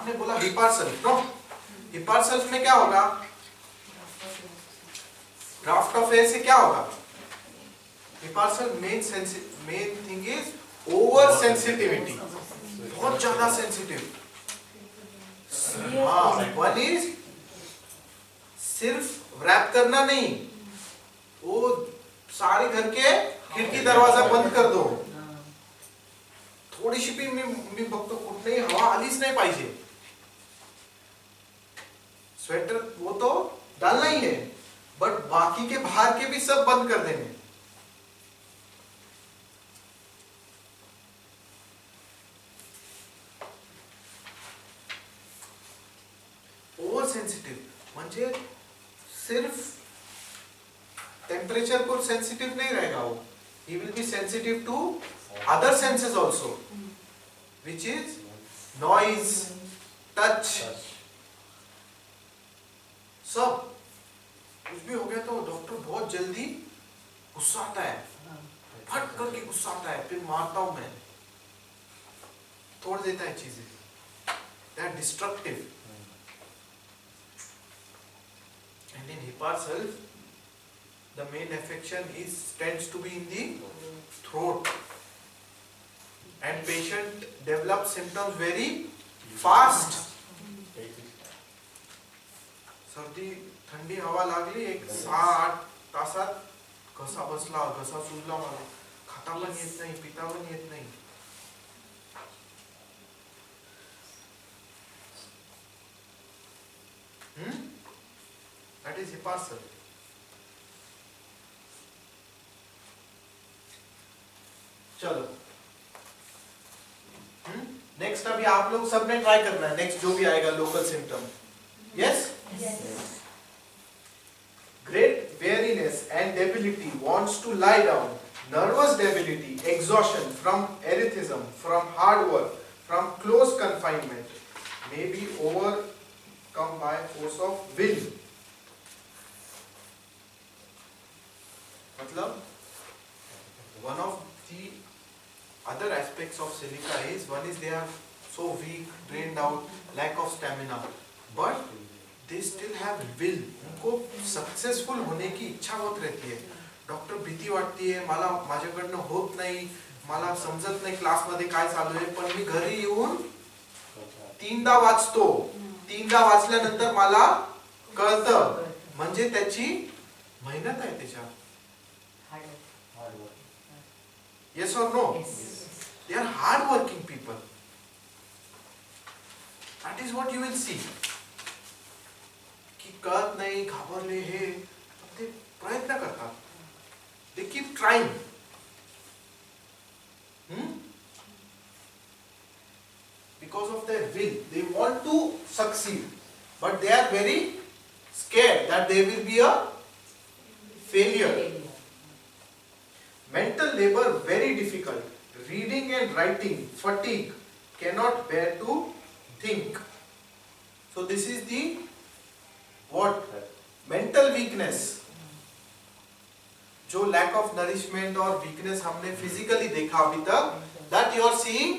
आपने बोला हिपार्सल्फ, नो, हिपार्सल्फ में क्या होगा? ड्राफ्ट ऑफ एयर से क्या होगा? Hepar sulph main thing is over sensitivity, बहुत ज्यादा सेंसिटिव। हाँ, वन इज सिर्फ रैप करना नहीं, वो सारे घर के खिड़की दरवाजा बंद कर दो, थोडीशी भी मी बघतो कुठेही हवा आलीच नाही पाहिजे, स्वेटर वो तो डालना ही है, बट बाकी के बाहर के भी सब बंद कर देने। ओव्हर सेन्सिटिव्ह म्हणजे सिर्फ टेम्परेचर को सेंसिटिव नहीं रहेगा वो, he will be sensitive to other senses also, which is noise, touch, सब। कुछ भी हो गया तो डॉक्टर बहुत जल्दी गुस्सा आता है, फट करके गुस्सा आता है, फिर मारता हूं मैं, तोड़ देता है चीजें, they are destructive. And in Hippar-Self, the main affection tends to be in the throat, and patient develops symptoms very fast. सर्दी थंडी हवा लागली, एक 6-8 तासात घसा बसला, घसा सुजला, मला खाता पण येत नाही, पिता पण येत नाही. That is Hippar-Self. चलो नेक्स्ट, अभी आप लोग सबने ट्राई करना है, नेक्स्ट जो भी आएगा local symptom. Yes, great weariness and debility, wants to lie down, nervous debility, exhaustion from erethism, from hard work, from close confinement, may be overcome by force of will. मतलब one of the other aspects of silica is, one is they are so weak, drained out, lack of stamina, but they still have will. उनको successful होने की इच्छा बहुत रहती है. Doctor भीती वाटती है, मला माझ्याकडनं होत नाही, मला समजत नाही क्लासमध्ये काय चालू आहे, पण मी घरी येऊन 3दा वाचतो, 3दा वाचल्यानंतर मला कळतं, म्हणजे त्याची मेहनत आहे त्याच्यात. Yes or no? Yes. They are hard-working people. That is what you will see. कि कळत नाही, घाबरले हे, ते प्रयत्न करतात. They keep trying. Because of their will, they want to succeed, but they are very scared that they will be a failure. Mental labor very difficult. Reading and writing, fatigue, cannot bear to think. So this is the what? Mental weakness. जो lack of nourishment और weakness हमने physically देखा अभी तक, that you are seeing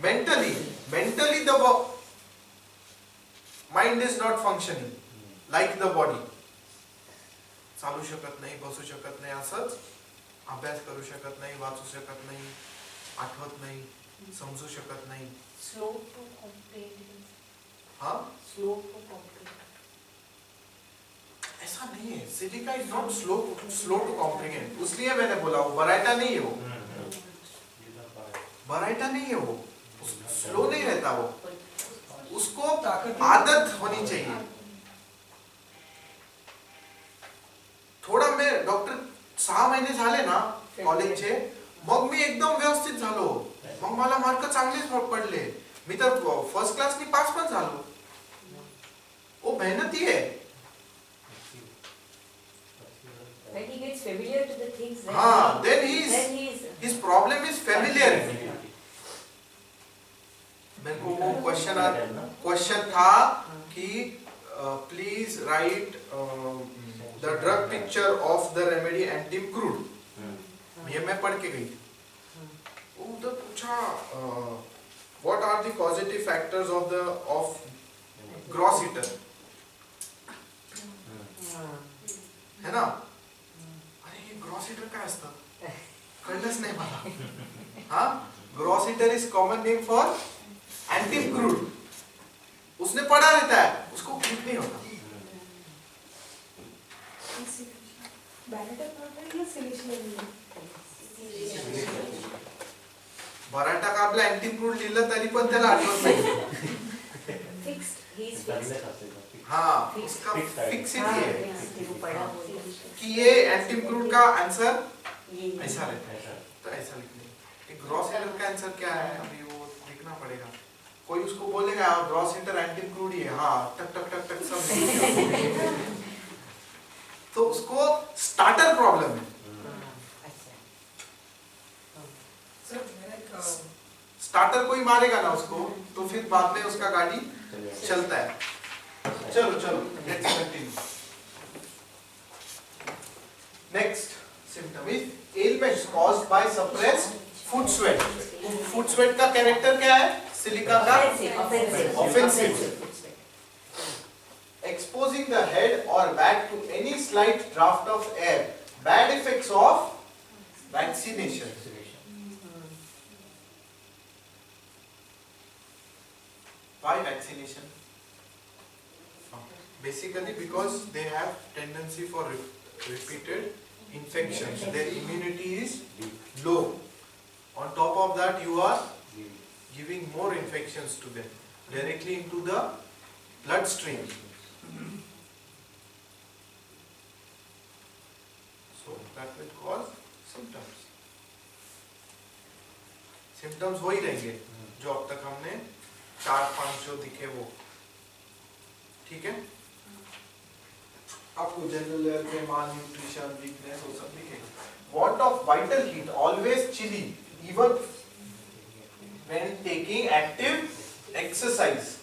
mentally. Mentally the mind is not functioning like the body. चालू शकत नाही, बसू शकत नाही, असंच अभ्यास करू शकत नाही, वाचू शकत नाही, आठवत नाही, समजू शकत नाही. Slow to comprehend. हाँ, Slow to comprehend. ऐसा नहीं है. Silica is not slow to comprehend. उसलिए मैंने बोला वो बराइटा नहीं है, वो बराइटा नहीं है, वो स्लो नहीं रहता, वो उसको आदत होनी चाहिए. थोडा मैं डॉक्टर 6 महिने झाले ना कॉलेजचे, मग मी एकदम व्यवस्थित झालो, मग मला मार्क चांगलेच पडले, मी तर फर्स्ट क्लासनी पास पण झालो. वो मेहनती है. When he gets familiar to the things, then his problem is familiarity. मेरे को वो क्वेश्चन था कि please right the drug picture of the remedy एंटीम crude. ये मैं पढ़ के गई. वो उधर पूछा What are the positive factors of gross heater? है ना? अरे ये ग्रॉस हीटर काय असतं? कळलंच नाही मला. हाँ? Gross heater is common name for एंटीम crude. उसने पढ़ा रहता है, उसको क्लिक नहीं होता. बराटा का आपला एंटीम क्रूड लिहिलं तरी पण त्याला आठवत नाही. हाँ, उसका फिक्स ही है कि ये एंटीम क्रूड का आंसर ऐसा रहता है. तो ऐसा लिखने. ग्रॉस हीटर का आंसर क्या है? अभी वो लिखना पड़ेगा. कोई उसको बोलेगा ग्रॉस हीटर एंटीम क्रूड ही है. हाँ, टक टक टक टक सब. तो उसको स्टार्टर प्रॉब्लम है. स्टार्टर कोई मारेगा ना उसको, तो फिर बाद में उसका गाड़ी चलता है. चलो चलो, let's continue. Next symptom is elements caused by suppressed foot sweat. Foot sweat का कैरेक्टर क्या है? सिलिका का offensive. Exposing the head or back to any slight draft of air. Bad effects of vaccination. Why vaccination? Basically because they have tendency for repeated infections. Their immunity is low. On top of that, you are giving more infections to them directly into the bloodstream. So that will cause symptoms. Symptoms वही रहेंगे जो अब तक हमने 4-5 जो दिखे वो. ठीक है? आपको जनरल लेवल पे माल न्यूट्रिशन, वीकनेस वो सब दिखेगा. Want of vital heat, always chilly, even when taking active exercise.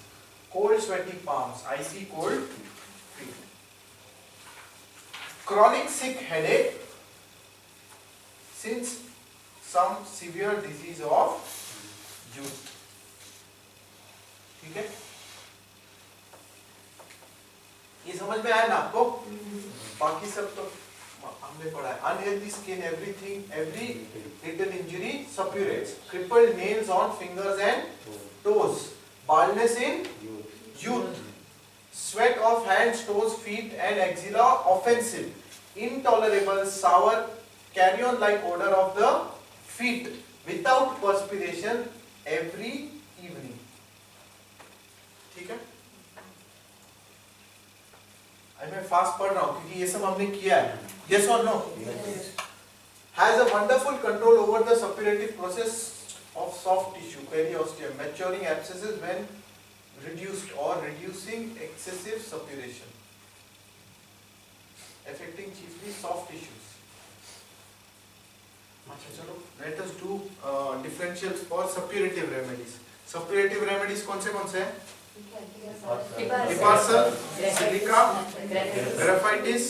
Cold sweaty palms, icy cold feet. Chronic sick headache, since some severe disease of youth. ठीक है? ये समझ में आया ना आपको? बाकी सब तो हमने पढ़ा है. Unhealthy skin, everything, every little injury suppurates. Crippled nails on fingers and toes. Baldness in youth. Sweat of hands, toes, feet and axilla offensive. Intolerable sour carrion like odor of the feet without perspiration every evening. ठीक है? मैं fast पढ़ रहा हूँ क्योंकि ये सब हमने किया है. Yes or no? Yes. Has a wonderful control over the suppurative process of soft tissue, periosteum, maturing abscesses when reduced or reducing excessive suppuration, affecting chiefly soft tissues. अच्छा चलो, let us do differentials for suppurative remedies. Suppurative remedies कौन से हैं? Hiparsal, silica, graphitis,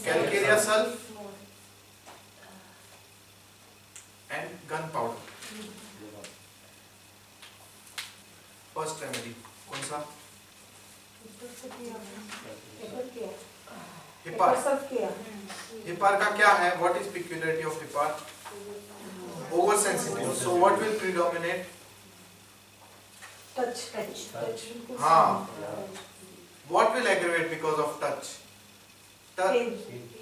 calcarea sulf and gunpowder. First remedy कौन सा? हिपार. हिपार का क्या है? What is peculiarity of हिपार? Oversensitive. So what will predominate? Touch. हाँ. What will aggravate because of touch? Pain.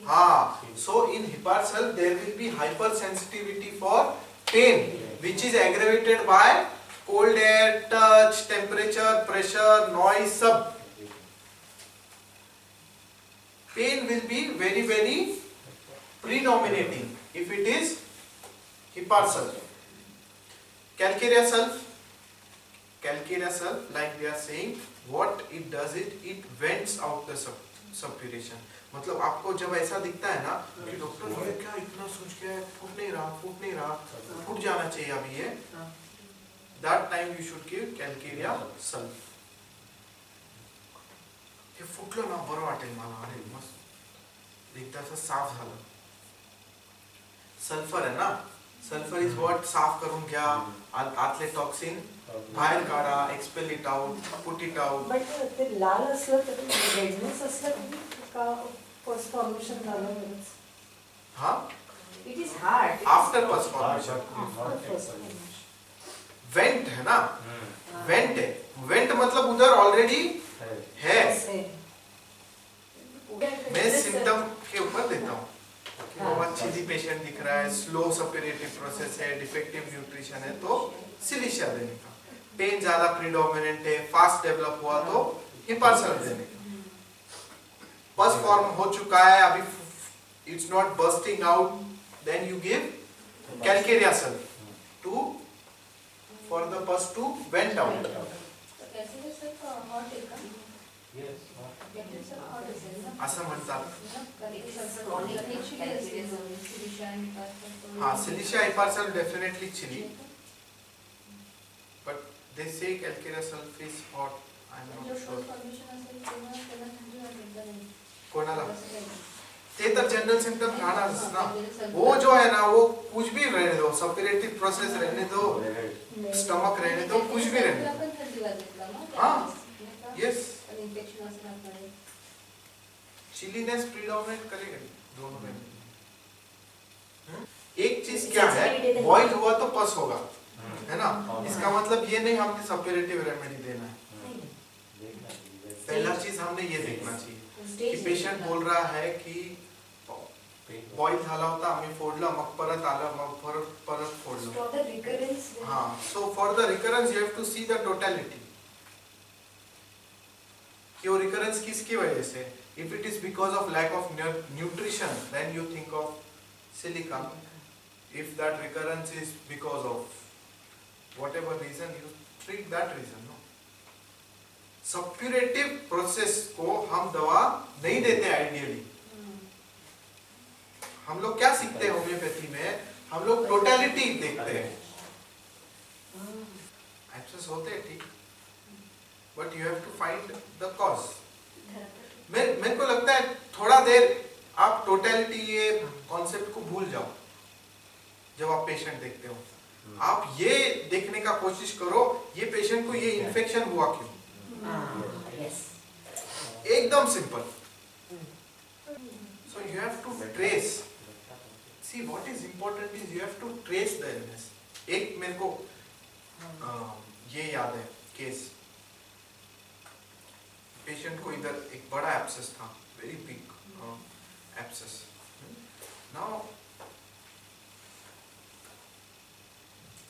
हाँ. So in Hipar cell there will be hypersensitivity for pain, which is aggravated by cold air, touch, temperature, pressure, noise, सब. Pain will be very very predominating if it is Hipar cell. Calcarea sulf. Calcarea sulf, like we are saying, what it does it vents out the suppuration. मतलब आपको जब ऐसा दिखता है ना कि doctor ये क्या इतना सूज गया है, फूट नहीं रहा, फूट जाना चाहिए अभी ये, that time you should give calcarea sulf. हे फुटलं ना बरं वाटेल मला, अरे मस्त एकदा असं साफ झालं. सल्फर है ना, सल्फर इज व्हाट, साफ करून घ्या, आतले टॉक्सिन बाहेर काढा, expel it out, put it out. But ते लाल असलं तरी रेडनेस असलं तरी का फर्स्ट फॉर्मेशन झालं तरच हा, it is hard after pus formation. Went है ना, वेंट है, वेंट मतलब उधर ऑलरेडी है. मैं सिम्टम के ऊपर देता हूँ कि बहुत चिली पेशेंट दिख रहा है, स्लो सपेरेटिव प्रोसेस है, डिफेक्टिव न्यूट्रिशन है, तो सिलिशिया देने का. पेन ज्यादा प्रीडोमिनेंट है, फास्ट डेवलप हुआ तो हिपार्सल देने का. पस फॉर्म हो चुका है अभी, it's not bursting out, then you give calcarea sulph to for the pus to went out. असं म्हणतात. हाँ, silicea hepar sulph definitely chilly, but they say calcareous sulf is hot. I'm not sure. कोणाला? ते तर जनरल सिम्टम राहणारच ना. वो जो है ना, वो कुछ भी रहने दो, सपेरेटिव प्रोसेस रहने दो, स्टमक रहने दो, कुछ भी रहने दो. हाँ, यस. चिलीनेस प्रीडोमिनेट करेगा दोनों में. एक चीज क्या है, बॉइल हुआ तो पस होगा, है ना. इसका मतलब ये नहीं हमने सपेरेटिव रेमेडी देना है. पहला चीज हमने ये देखना चाहिए कि पेशंट बोल रहा है की बॉइल झाला होता, आम्ही फोडलं, मग परत आलं, मग परत फोडलं. हाँ, so for the recurrence you have to see the totality. कि वो recurrence किसकी वजह से? If it is because of lack of nutrition, then you think of silica. If that recurrence is because of whatever reason, you treat that reason. No. Suppurative process को हम दवा नहीं देते आइडियली. हम लोग क्या सीखते हैं होम्योपैथी में? हम लोग टोटलिटी देखते हैं. एक्सेस होते हैं ठीक, but you have to find the cause. मेरे को लगता है थोड़ा देर आप टोटलिटी ये कॉन्सेप्ट को भूल जाओ जब आप पेशेंट देखते हो. आप ये देखने का कोशिश करो ये पेशेंट को ये इन्फेक्शन हुआ क्यों. एकदम simple. So you have to trace. See what is important is you have to trace the illness. एक मेरे को ये याद है केस. पेशेंट को इधर एक बड़ा एब्सेस था, very big abscess. Now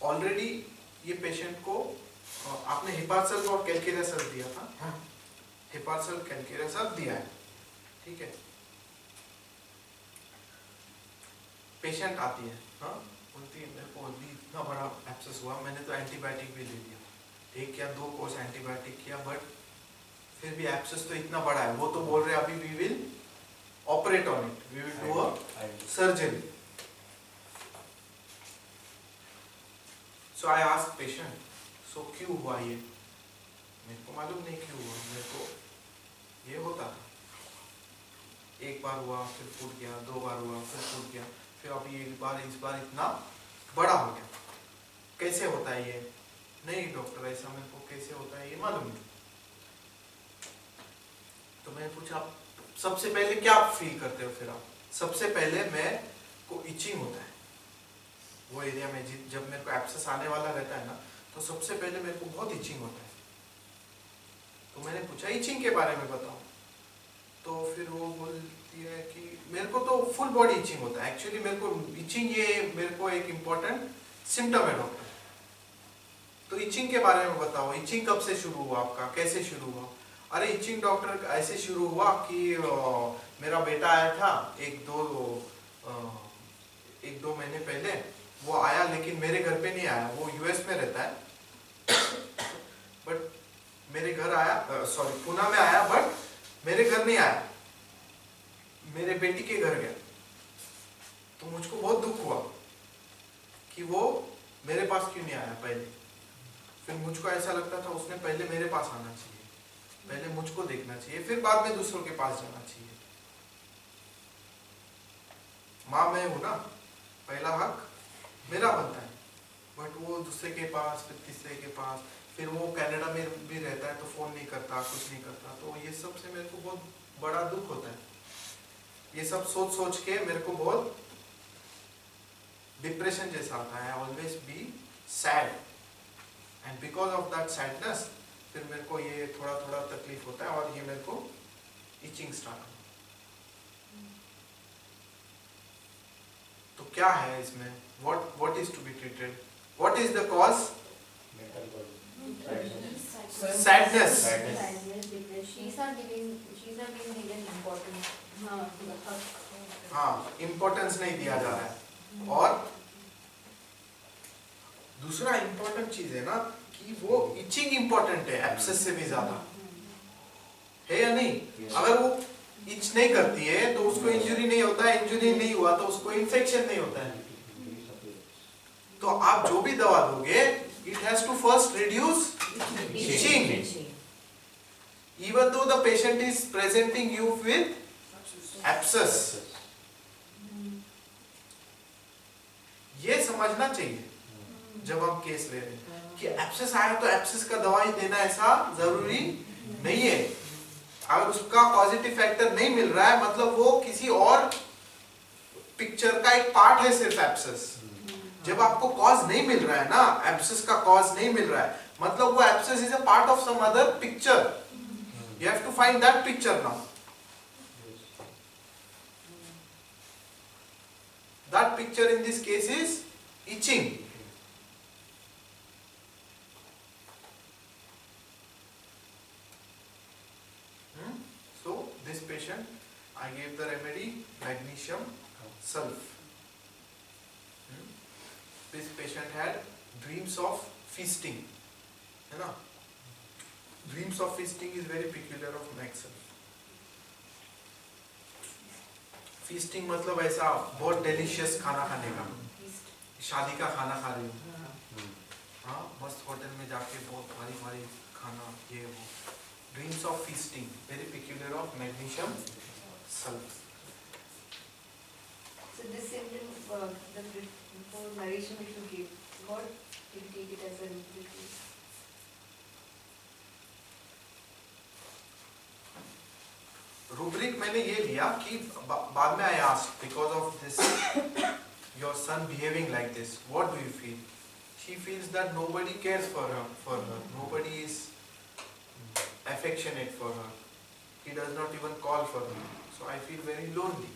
already ये पेशेंट को आपने हिपार्सल और कैलकेरिया सल्फ दिया था. हिपार्सल कैलकेरिया सल्फ दिया है, ठीक है. पेशेंट आती है, हाँ, बोलती है मेरे को अभी इतना बड़ा एब्सेस हुआ, मैंने तो एंटीबायोटिक भी ले लिया, 1 या 2 कोर्स एंटीबायोटिक किया, बट फिर भी एब्सेस तो इतना बड़ा है. वो तो बोल रहे अभी we will operate on it, we will do a surgery. So I ask patient, so क्यों हुआ ये? मेरे को मालूम नहीं क्यों हुआ, मेरे को ये होता था. एक बार हुआ, फिर फूट गया, 2 बार हुआ, फिर फूट गया, फिर अभी इस बार इतना बड़ा हो गया. कैसे होता है ये? नहीं डॉक्टर, ऐसा मेरे को कैसे होता है ये मालूम नहीं. तो मैंने पूछा सबसे पहले क्या फील करते हो? फिर आप सबसे पहले मैं को इचिंग होता है वो एरिया में. जब मेरे को एब्सेस आने वाला रहता है ना, तो सबसे पहले मेरे को बहुत इचिंग होता है. तो मैंने पूछा इचिंग के बारे में बताओ. तो फिर वो बोलती है कि मेरे को तो फुल बॉडी इचिंग होता है. एक्चुअली मेरे को इचिंग ये मेरे को एक इम्पोर्टेंट सिम्टम है डॉक्टर. तो इचिंग के बारे में बताओ, इचिंग कब से शुरू हुआ आपका, कैसे शुरू हुआ? अरे इचिंग डॉक्टर ऐसे शुरू हुआ कि मेरा बेटा आया था एक दो महीने पहले. वो आया लेकिन मेरे घर पे नहीं आया, वो यूएस में रहता है. बट मेरे घर आया, सॉरी पुणे में आया, बट मेरे घर नहीं आया, मेरे बेटी के घर गया. तो मुझको बहुत दुख हुआ कि वो मेरे पास क्यों नहीं आया पहले. फिर मुझको ऐसा लगता था उसने पहले मेरे पास आना चाहिए, पहले मुझको देखना चाहिए, फिर बाद में दूसरों के पास जाना चाहिए. माँ मैं हूं ना, पहला हक मेरा बनता है, बट वो दूसरे के पास, फिर तीसरे के पास, फिर वो कनाडा में भी रहता है तो फोन नहीं करता, कुछ नहीं करता, तो ये सब से मेरे को बहुत बड़ा दुख होता है। ये सब सोच सोच के मेरे को बहुत डिप्रेशन जैसा आता है। Always be sad, and because of that sadness फिर मेरे को ये थोड़ा थोड़ा तकलीफ होता है और ये मेरे को इचिंग स्टार्ट होता है। तो क्या है इसमें, what is to be treated, what is the cause? Sadness. She's not being given importance. हाँ, इम्पोर्टेंस नहीं दिया जा रहा है। और दूसरा इम्पोर्टेंट चीज है ना कि वो इचिंग इम्पोर्टेंट है एब्सेस से भी ज्यादा, है या नहीं? अगर वो इच नहीं करती है तो उसको इंजरी नहीं होता है, इंजरी नहीं हुआ तो उसको इन्फेक्शन नहीं होता है। तो आप जो भी दवा दोगे, it has to first reduce itching, even though the patient is presenting you with abscess. ये समझना चाहिए जब हम केस ले रहे हैं कि एब्सेस आया तो एब्सेस का दवाई देना ऐसा जरूरी नहीं है। अगर उसका पॉजिटिव फैक्टर नहीं मिल रहा है मतलब वो किसी और पिक्चर का एक पार्ट है सिर्फ एब्सेस। जब आपको कॉज नहीं मिल रहा है ना, एब्सेस का कॉज नहीं मिल रहा है मतलब वो abscess is a part of some other picture. You have to find that picture now. That picture in this case is itching. So this patient, I gave the remedy magnesium sulf. This patient had dreams of feasting, है ना? Dreams of feasting is very peculiar of Maxwell. Feasting मतलब ऐसा बहुत delicious खाना खाने का, शादी का खाना खा रही हूँ, हाँ मस्त होटल में जाके बहुत भारी भारी खाना, ये वो। Dreams of feasting, very peculiar of magnesium sulf. So this symptom, the narration which you gave, what do you take it as a disease? Rubric मैंने ये लिया कि बाद में I asked because of this your son behaving like this, what do you feel? She feels that nobody cares for her, nobody is affectionate for her, he does not even call for her, so I feel very lonely.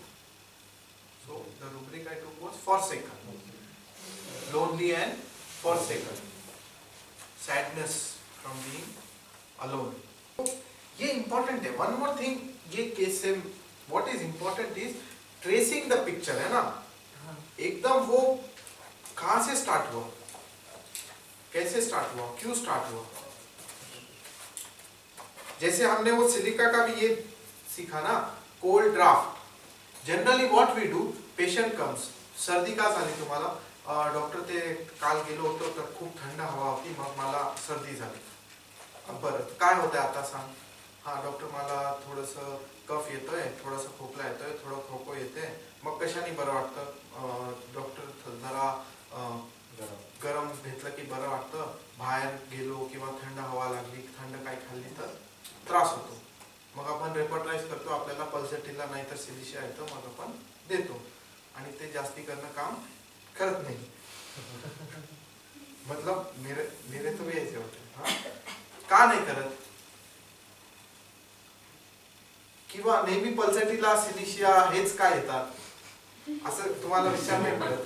So the rubric I took was forsaken, lonely and forsaken, sadness from being alone. ये important है। one more thing, ये case से what is important is tracing the picture, है ना? एकदम वो कहाँ से स्टार्ट हुआ, कैसे स्टार्ट हुआ, क्यों स्टार्ट हुआ। जैसे हमने वो सिलिका का भी ये सीखा ना, cold draft. Generally what we do, patient comes, सर्दी का झाली तुम्हाला, डॉक्टर ते काल गेलो होतो तर खूप थंड हवा होती, मग मला सर्दी झाली। बरं काय होतंय आता सांग? हाँ डॉक्टर मला थोडंसं कफ येतोय, थोडासा खोकला येतोय, थोडं खोको येते, मग कशाने बरं वाटतं? डॉक्टर जरा गरम घेतलं की बरं वाटतं, बाहेर गेलो किंवा थंड हवा लागली, थंड काही खाल्ली तर त्रास होतो, मग आपण रेपर्टाइज करतो, आपल्याला पल्सेटिला नाही तर सिलिशिया येतं, मग आपण देतो आणि ते जास्ती करणं काम करत नाही। मतलब मेरे तो ऐसे होते, हाँ का नाही करत? किंवा नेहमी पल्सेटिला सिलिशिया हेच काय येतात असं तुम्हाला विचार नाही पडत?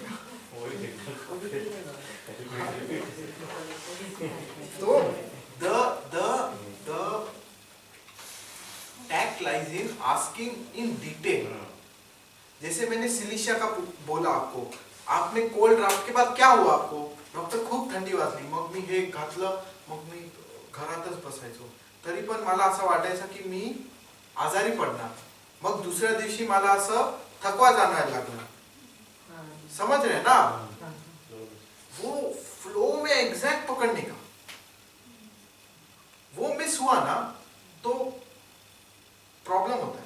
तो the tact lies in asking in detail। जैसे मैंने सिलिशिया का बोला आपको, आपने कोल्ड ड्राफ्ट के बाद क्या हुआ आपको? डॉक्टर खूप थंडी वाजली, मग मी हे घातलं, मग मी घरातच बसायचो, तरी पण मला असं वाटायचं की मी आजारी पडणार, मग दुसऱ्या दिवशी मला असं थकवा जाणवायला लागला। समझ रहे हैं ना? वो फ्लो में एग्जैक्ट पकड़ने का, वो मिस हुआ ना तो प्रॉब्लम होता है।